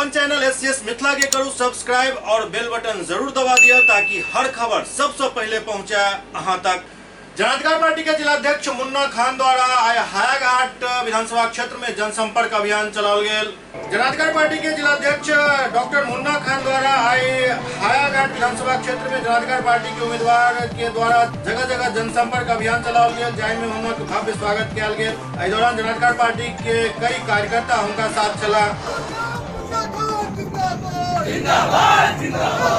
अपन channel SCS Mithila के करू subscribe और बेल बटन जरूर दबा दिया ताकि हर खबर सबसे पहले पहुंचे अहां तक। जनाधिकार पार्टी के जिलाध्यक्ष मुन्ना खान द्वारा आय हायाघाट विधानसभा क्षेत्र में जनसंपर्क अभियान चलाओल गेल। जनाधिकार पार्टी के जिलाध्यक्ष डॉक्टर मुन्ना खान द्वारा आय हायाघाट विधानसभा क्षेत्र में जनाधिकार पार्टी के उम्मीदवार के द्वारा जगह जगह जनसंपर्क अभियान चलाओल गेल, जाहि में उनका भव्य स्वागत किया गेल। एहि दौरान जनाधिकार पार्टी के कई कार्यकर्ता उनका साथ चला। जिंदाबाद जिंदाबाद